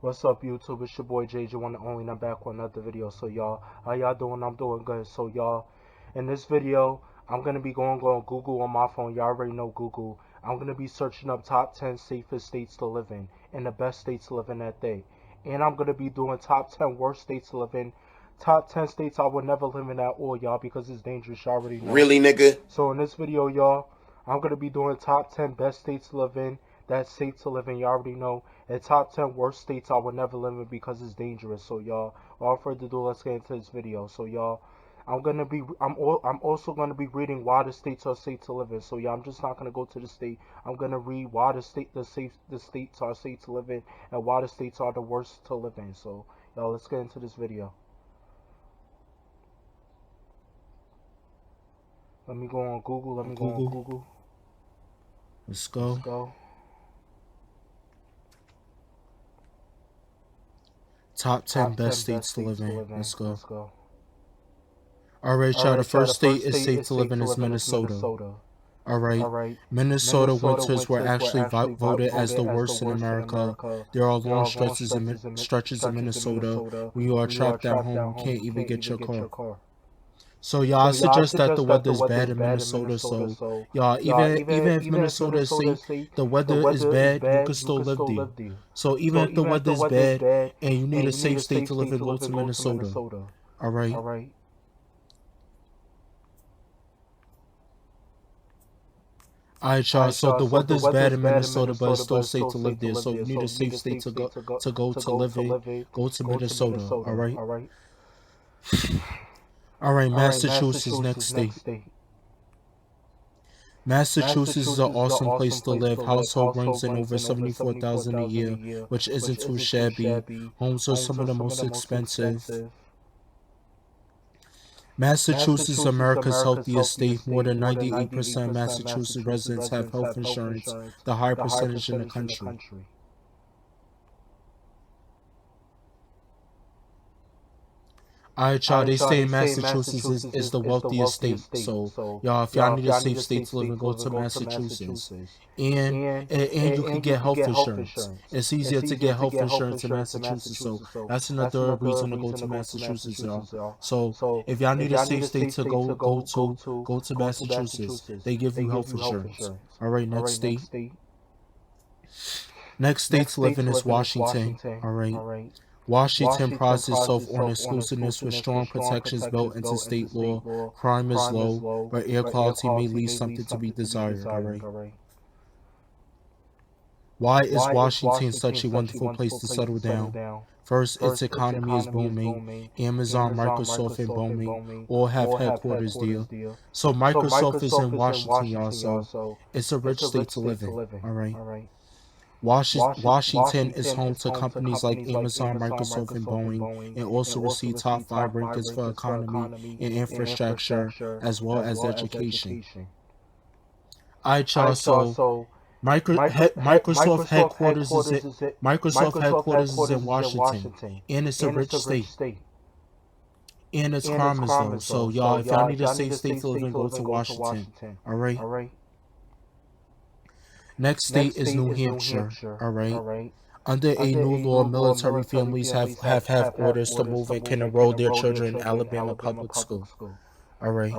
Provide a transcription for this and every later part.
What's up, YouTube? It's your boy JJ, one and only, and I'm back with another video. So, y'all, how y'all doing? I'm doing good. So, y'all, in this video, I'm going to be going on Google on my phone. Y'all already know Google. I'm going to be searching up top 10 safest states to live in and the best states to live in that day. And I'm going to be doing top 10 worst states to live in. Top 10 states I would never live in at all, y'all, because it's dangerous. Y'all already know. Really, nigga? So, in this video, y'all, I'm going to be doing top 10 best states to live in. That's safe to live in, y'all already know. And top 10 worst states I would never live in because it's dangerous. So, y'all, without further ado, let's get into this video. So, y'all, I'm also gonna be reading why the states are safe to live in. So, yeah, I'm just not gonna go to the state. I'm gonna read why the states are safe to live in and why the states are the worst to live in. So, y'all, let's get into this video. Let me go on Google. Let's go. Top 10 best states to live in. Let's go. Alright, y'all. The first state is safe to live in is Minnesota. Alright. Minnesota winters were actually voted as the worst in America. There are long stretches in Minnesota when you are trapped at home. You can't even get your car. So y'all, I suggest that the weather is bad in Minnesota. So y'all, even if Minnesota is safe, the weather is bad, you can still live there. So even if the weather is bad and you need a safe state to live in, go to Minnesota. Alright. Alright, y'all. So the weather is bad in Minnesota, but it's still safe to live there. So you need a safe state to go to live in. Go to Minnesota. Alright. Alright, Massachusetts next state. Massachusetts is an awesome place to live. Household brings in over $74,000 a year, which isn't too shabby. Homes are some of the most expensive. Massachusetts is America's healthiest state. More than 98% of Massachusetts residents have health insurance, the high percentage in the country. Alright, y'all, they say Massachusetts is the wealthiest state. So, y'all, if y'all need a safe state to live in, go to Massachusetts. And you can get health insurance. It's easier to get health insurance in Massachusetts. So, that's another reason to go to Massachusetts, y'all. So, if y'all need a safe state to go to Massachusetts. They give you health insurance. Alright, next state. Next state to live in is Washington. Alright. Washington prides itself on exclusiveness with strong protections built into state law. Crime is low, but air quality may leave something to be desired. Alright. Why is Washington such a wonderful place to settle down? First, its economy is booming. Amazon, Microsoft, and Boeing all have headquarters there. So Microsoft is in Washington, y'all. So it's a rich state to live in. Alright. Washington is home to companies like Amazon, Microsoft, and Boeing, and also receive top 5 rankings for economy and infrastructure, as well as education. Alright, y'all. So Microsoft headquarters is in Washington, and it's a rich state. And its crime is low. So y'all, if y'all need a safe state to live in, go to Washington. Alright. Next state is New Hampshire. Alright. Under a new law, military families have orders to move and can enroll their children in Alabama public school. Alright.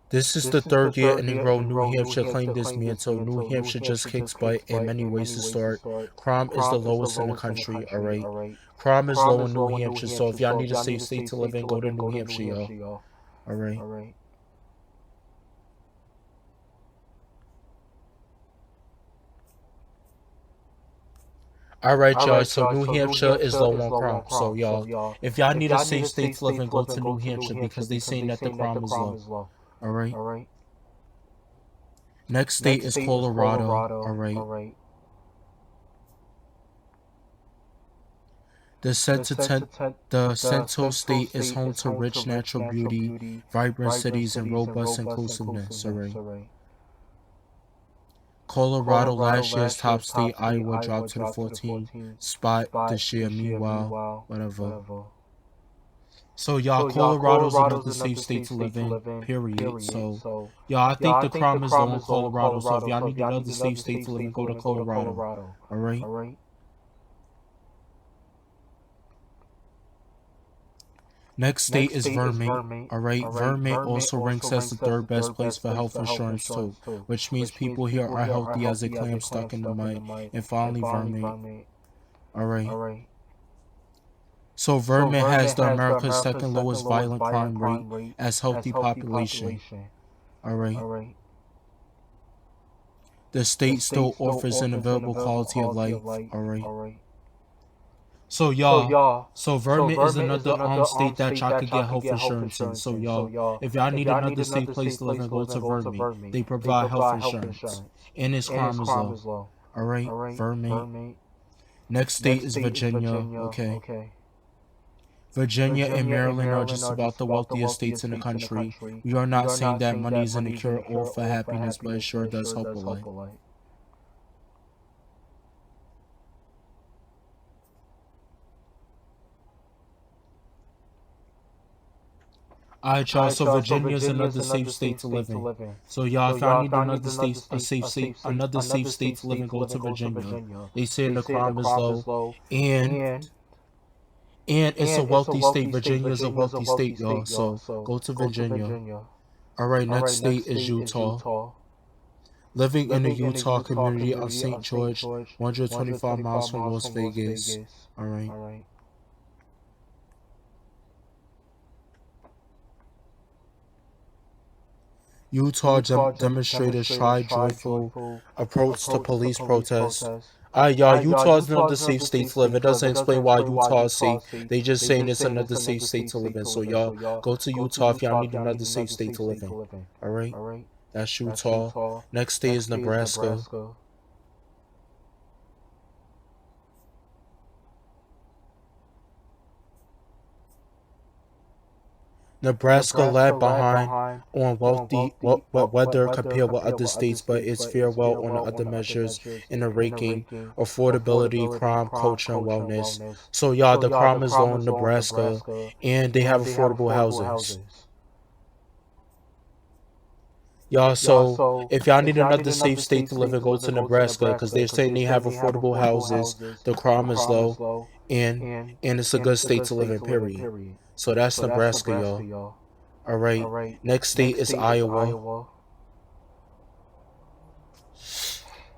This is the third year in a row New Hampshire claimed this mantle. New Hampshire just kicks butt in many ways to start. Crime is the lowest in the country. Alright. Crime is low in New Hampshire, so if y'all need a safe state to live in, go to New Hampshire, y'all. Alright. Alright, y'all, so New Hampshire is low on crime. So, y'all, if y'all need a safe state to live in, go to New Hampshire because they saying that the crime is low. Alright. Next state is Colorado. Alright. The Central State is home to rich natural beauty, vibrant cities, and robust inclusiveness. Alright. Colorado last year's top state, Iowa dropped to the 14th spot this year. Meanwhile, whatever. So y'all, Colorado's another safe state to live in, period. So y'all, I think the crime is low in Colorado. So if y'all need another safe state to live in, go to Colorado. Alright. Next state is Vermont. Alright, Vermont also ranks as the third best place for health insurance too, which means people here are healthy as a clam stuck in the mud. And finally, Vermont. Alright. So Vermont has the America's second lowest violent crime rate as healthy population. Alright. The state still offers an available quality of life. Alright. So Vermont is another state that y'all could get health insurance in. So y'all, if y'all need another safe place to live and go to Vermont, they provide health insurance. And its crime is low. Alright, Vermont. Next state is Virginia. Okay. Virginia and Maryland are just about the wealthiest states in the country. We are not saying that money isn't a cure-all for happiness, but it sure does help a lot. Alright, y'all. So Virginia is another safe state to live in. So y'all, if y'all need another safe state to live in, go to Virginia. They say the crime is low, and it's a wealthy state. Virginia is a wealthy state, y'all. So go to Virginia. Alright, next state is Utah. Living in the Utah community of St. George, 125 miles from Las Vegas. Alright. Utah demonstrators try joyful approach to police protests. Alright, y'all, Utah is another safe state to live in. It doesn't explain why Utah is safe. They just saying it's another safe state to live in. So y'all, go to Utah if y'all need another safe state to live in. Alright? That's Utah. Next state is Nebraska. Nebraska lag behind on weather compared with other states, but it's fare well on the other measures in the ranking: affordability, crime, culture, and wellness. So y'all, the crime is low in Nebraska, and they have affordable houses. Y'all, so if y'all need another safe state to live in, go to Nebraska, because they're saying they have affordable houses, the crime is low, and it's a good state to live in, period. So that's Nebraska, y'all. Alright, next state is Iowa.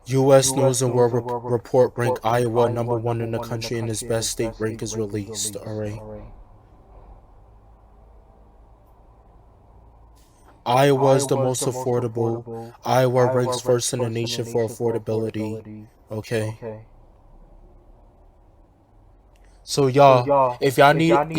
U.S. News and World Report rank Iowa #1 in the country, and its best state rank is released. Alright. Iowa is the most affordable. Iowa ranks first in the nation for affordability. Okay. So y'all, if y'all need an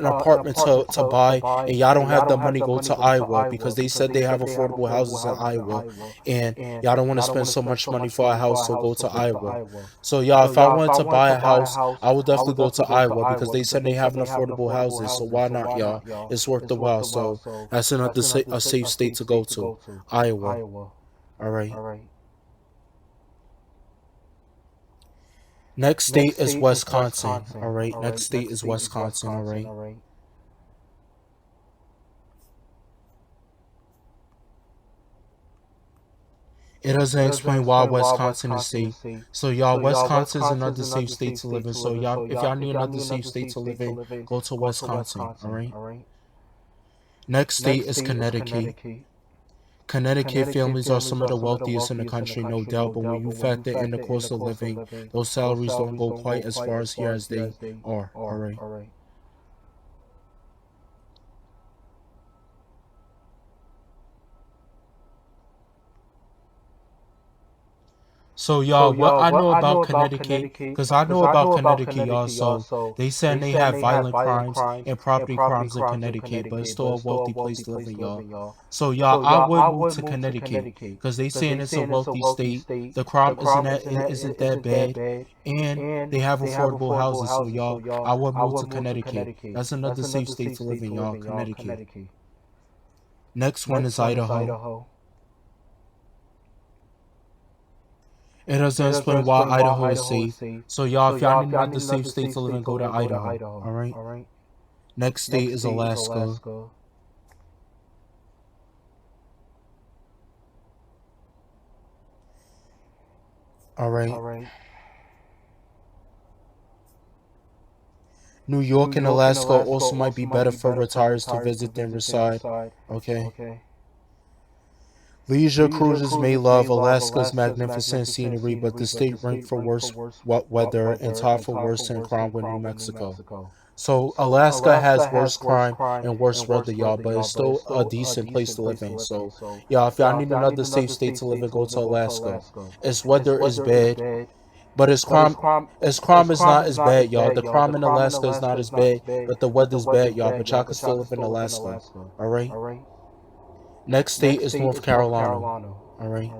apartment to buy, and y'all don't have the money, go to Iowa, because they said they have affordable houses in Iowa, and y'all don't want to spend so much money for a house, so go to Iowa. So y'all, if I wanted to buy a house, I would definitely go to Iowa, because they said they have affordable houses. So why not, y'all? It's worth the while. So that's another a safe state to go to, Iowa. All right. Next state is Wisconsin. Alright, next state is Wisconsin. Alright. It doesn't explain why Wisconsin is safe. So y'all, Wisconsin is another safe state to live in. So y'all, if y'all need another safe state to live in, go to Wisconsin. Alright. Next state is Connecticut. Connecticut families are some of the wealthiest in the country, no doubt, but when you factor in the cost of living, those salaries don't go quite as far as here as they are. Alright. So y'all, what I know about Connecticut, because I know about Connecticut, y'all. So they said they have violent crimes and property crimes in Connecticut, but it's still a wealthy place to live in, y'all. So y'all, I would move to Connecticut, because they saying it's a wealthy state. The crime isn't that bad, and they have affordable houses. So y'all, I would move to Connecticut. That's another safe state to live in, y'all. Connecticut. Next one is Idaho. It doesn't explain why Idaho is safe. So y'all, if y'all need another safe state to live in, go to Idaho. Alright? Next state is Alaska. Alright. New York and Alaska also might be better for retirees to visit than reside. Okay. Leisure cruisers may love Alaska's magnificent scenery, but the state ranked for worst weather and tied for worst in crime with New Mexico. So Alaska has worse crime and worse weather, y'all, but it's still a decent place to live in. So, y'all, if y'all need another safe state to live in, go to Alaska. Its weather is bad, but its crime is not as bad, y'all. The crime in Alaska is not as bad, but the weather's bad, y'all. But y'all can still live in Alaska. All right. Next state is North Carolina. All right.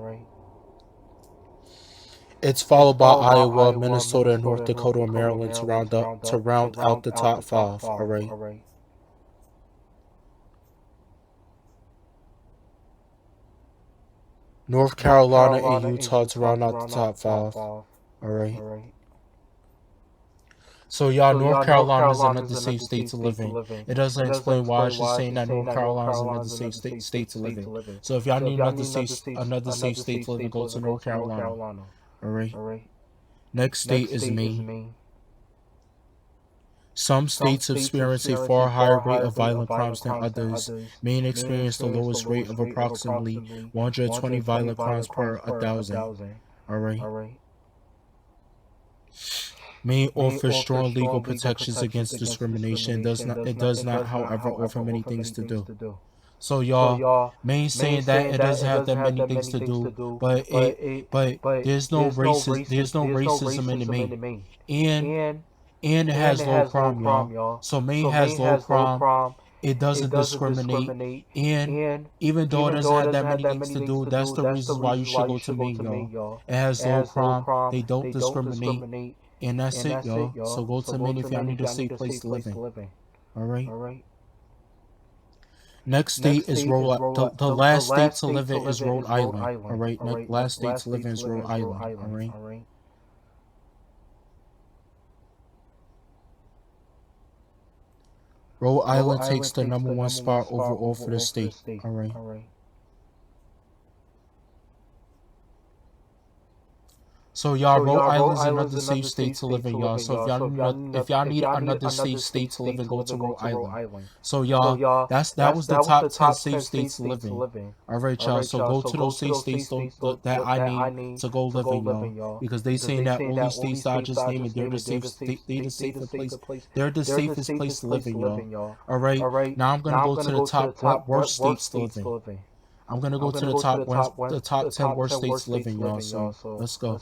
It's followed by Iowa, Minnesota, and North Dakota, and Maryland to round out the top 5. All right. North Carolina and Utah to round out the top 5. All right. So y'all, North Carolina is another safe state to live in. It doesn't explain why it's just saying that North Carolina is another safe state to live in. So if y'all need another safe state to live in, go to North Carolina. All right. Next state is Maine. Some states experience a far higher rate of violent crimes than others. Maine experienced the lowest rate of approximately 120 violent crimes per 1,000. All right. Maine offers strong legal protections against discrimination. It does not, however, offer many things to do. So y'all, Maine saying that it doesn't have that many things to do, but there's no racism in Maine, and it has low crime, y'all. So Maine has low crime. It doesn't discriminate, and even though it doesn't have that many things to do, that's the reason why you should go to Maine, y'all. It has low crime. They don't discriminate. And that's it, y'all. So go to Maine if y'all need a safe place to live in. All right. Next state is Rhode Island. The last state to live in is Rhode Island. All right. Last state to live in is Rhode Island. All right. Rhode Island takes the #1 spot overall for the state. All right. So y'all, Rhode Island is another safe state to live in, y'all. So if y'all need another safe state to live in, go to Rhode Island. So y'all, that was the top 10 safe states to live in. All right, y'all. So go to those safe states that I need to go live in, y'all, because they saying that all these states I just named, they're the safest place. They're the safest place to live in, y'all. All right. Now I'm gonna go to the top worst states to live in. I'm gonna go to the top 10 worst states to live in, y'all. So let's go.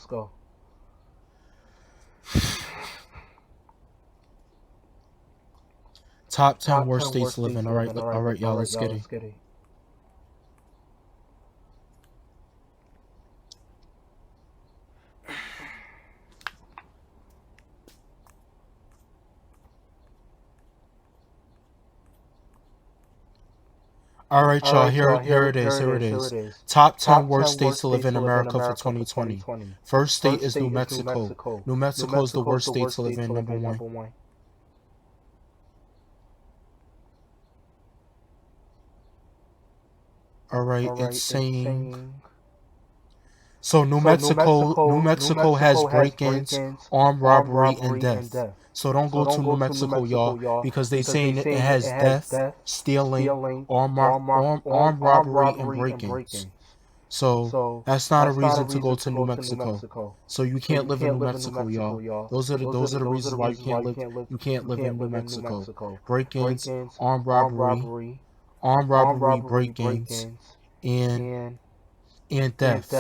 Top 10 worst states to live in. All right, y'all. Let's get it. All right, y'all. Here it is. Top 10 worst states to live in America for 2020. First state is New Mexico. New Mexico is the worst state to live in, #1. All right, it's saying. So New Mexico has break-ins, armed robbery, and death. So don't go to New Mexico, y'all, because they saying it has death, stealing, armed robbery, and break-ins. So that's not a reason to go to New Mexico. So you can't live in New Mexico, y'all. Those are the reasons why you can't live in New Mexico. Break-ins, armed robbery, break-ins, and death.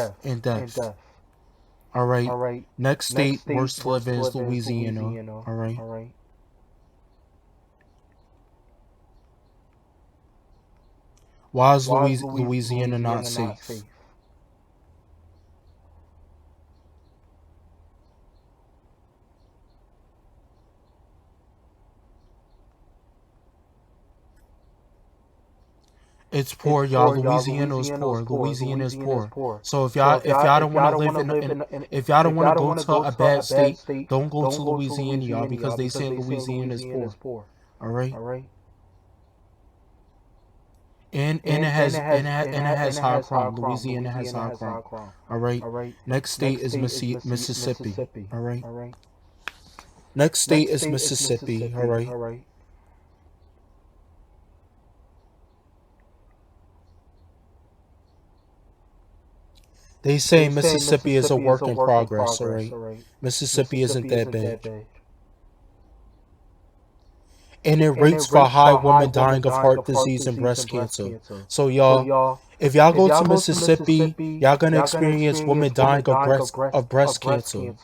All right. Next state worst to live in is Louisiana. All right. Why is Louisiana not safe? It's poor, y'all. Louisiana is poor. So if y'all don't want to live if y'all don't want to go to a bad state, don't go to Louisiana, y'all, because they say Louisiana is poor. All right. And it has high crime. Louisiana has high crime. All right. Next state is Mississippi. All right. Next state is Mississippi. All right. They say Mississippi is a work in progress. All right. Mississippi isn't that bad. And it rates for high women dying of heart disease and breast cancer. So y'all, if y'all go to Mississippi, y'all gonna experience women dying of breast cancer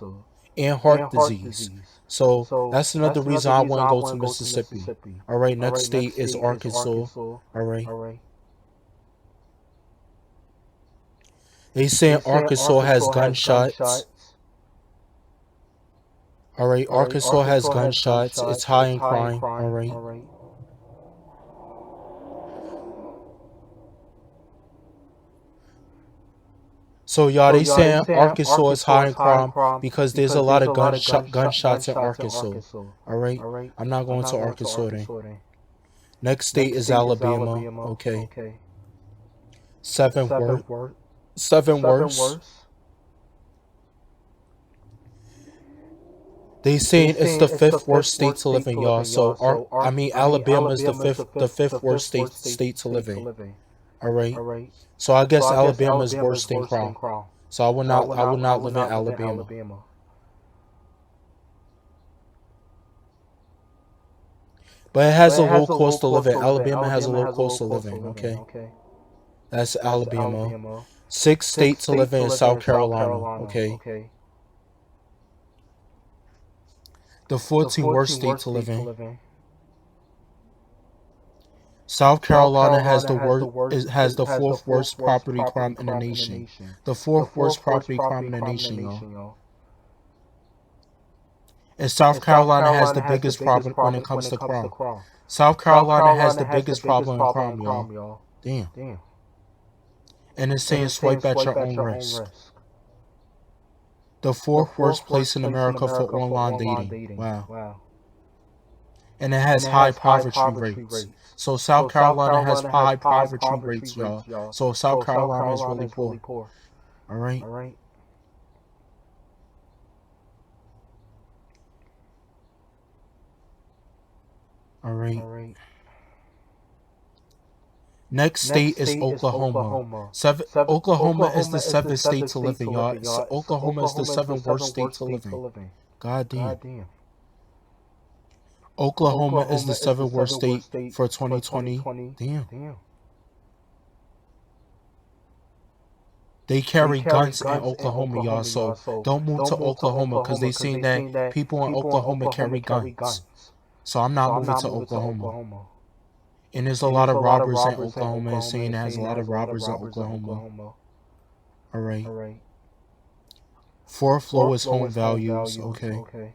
and heart disease. So that's another reason I want to go to Mississippi. All right, next state is Arkansas. All right. They say Arkansas has gunshots. All right, Arkansas has gunshots. It's high in crime. All right. So y'all, they saying Arkansas is high in crime because there's a lot of gunshots in Arkansas. All right. I'm not going to Arkansas then. Next state is Alabama. Okay. Seven worse. They saying it's the fifth worst state to live in, y'all. So Alabama is the fifth worst state to live in. All right. So I guess Alabama is worse than crime. So I would not live in Alabama. But it has a low cost of living. Alabama has a low cost of living. Okay. That's Alabama. Sixth state to live in is South Carolina. Okay. The 14th worst state to live in. South Carolina has the fourth worst property crime in the nation. The fourth worst property crime in the nation, y'all. And South Carolina has the biggest problem when it comes to crime. South Carolina has the biggest problem in crime, y'all. Damn. And it's saying swipe at your own risk. The fourth worst place in America for online dating. Wow. And it has high poverty rates. So South Carolina has high poverty rates, y'all. So South Carolina is really poor. All right. Next state is Oklahoma. Oklahoma is the seventh state to live in, y'all. Oklahoma is the seventh worst state to live in. God damn. Oklahoma is the seventh worst state for 2020. Damn. They carry guns in Oklahoma, y'all. So don't move to Oklahoma because they seen that people in Oklahoma carry guns. So I'm not moving to Oklahoma. And there's a lot of robbers in Oklahoma, and saying it has a lot of robbers in Oklahoma. All right. Fourth floor is home values. Okay.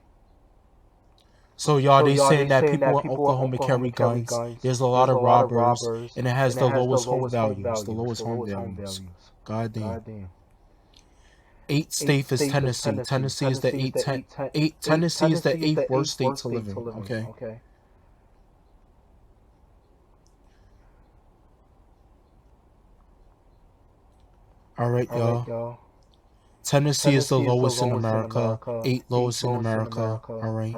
So y'all, they saying that people in Oklahoma carry guns. There's a lot of robbers, and it has the lowest home values. God damn. Eighth state is Tennessee. Tennessee is the eighth worst state to live in. Okay. All right, y'all. Tennessee is the lowest in America. 8th lowest in America. All right.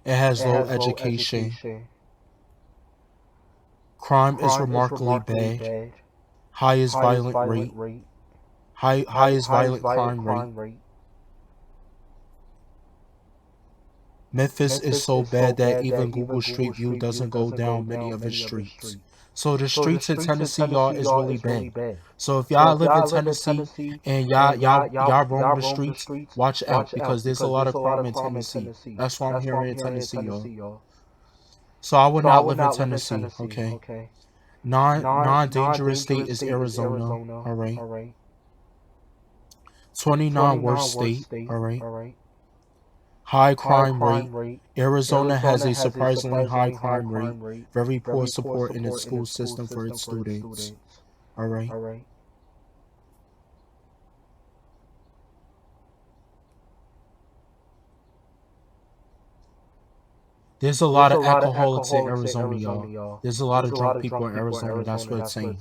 It has low education. Crime is remarkably bad. Highest violent rate. Highest violent crime rate. Memphis is so bad that even Google Street View doesn't go down many of its streets. So the streets in Tennessee, y'all, is really bad. So if y'all live in Tennessee and y'all roam the streets, watch out because there's a lot of crime in Tennessee. That's why I'm here in Tennessee, y'all. So I would not live in Tennessee, okay? Non-dangerous state is Arizona, all right? 29 worst state, all right? High crime rate. Arizona has a surprisingly high crime rate. Very poor support in its school system for its students. All right. There's a lot of alcoholics in Arizona, y'all. There's a lot of drunk people in Arizona. That's what it's saying.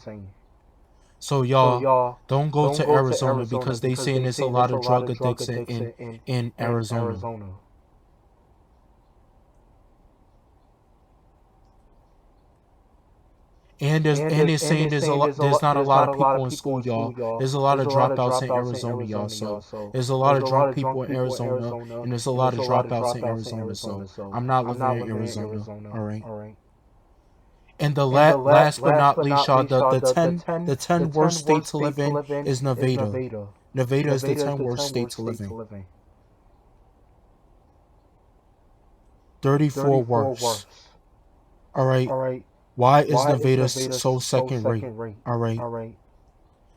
So y'all don't go to Arizona because they saying there's a lot of drug addicts in Arizona. And they're saying there's not a lot of people in school, y'all. There's a lot of dropouts in Arizona, y'all. So there's a lot of drunk people in Arizona, and there's a lot of dropouts in Arizona. So I'm not living in Arizona. All right. And the last but not least, y'all, the 10 worst state to live in is Nevada. Nevada is the 10 worst state to live in. 34 worse. All right. Why is Nevada so second rate? All right.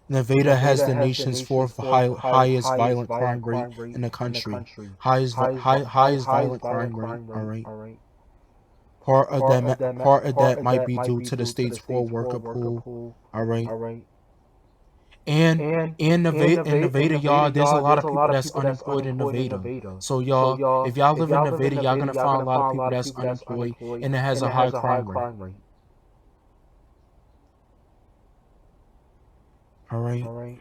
Nevada has the nation's fourth highest violent crime rate in the country. Highest violent crime rate. All right. Part of that might be due to the state's poor worker pool. All right. And in Nevada, y'all, there's a lot of people that's unemployed in Nevada. So y'all, if y'all live in Nevada, y'all gonna find a lot of people that's unemployed, and it has a high crime rate. All right.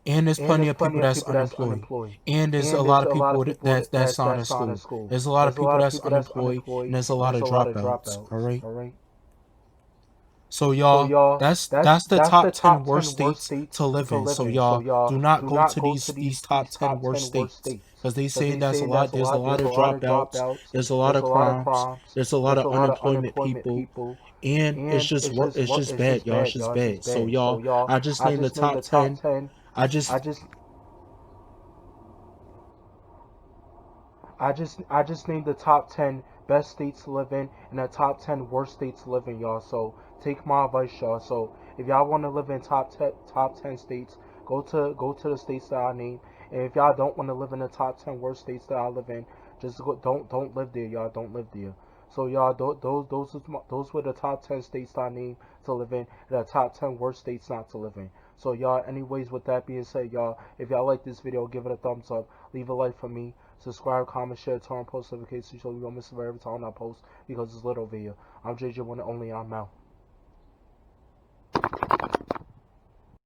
And there's plenty of people that's unemployed. And there's a lot of people that's not in school. There's a lot of people that's unemployed, and there's a lot of dropouts. All right. So y'all, that's the top 10 worst states to live in. So y'all, do not go to these top 10 worst states because they say there's a lot of dropouts, there's a lot of crimes, there's a lot of unemployment people, and it's just bad, y'all. It's just bad. So y'all, I just named the top 10. I just named the top 10 best states to live in and the top 10 worst states to live in, y'all. So take my advice, y'all. So if y'all want to live in top 10 states, go to the states that I named. And if y'all don't want to live in the top 10 worst states that I live in, just don't live there, y'all. Don't live there. So y'all, those were the top 10 states that I named to live in, and the top 10 worst states not to live in. So y'all, anyways, with that being said, y'all, if y'all like this video, give it a thumbs up, leave a like for me, subscribe, comment, share, turn on post notifications so you don't miss it every time I post because it's lit over here. I'm JJ, one and only. I'm out.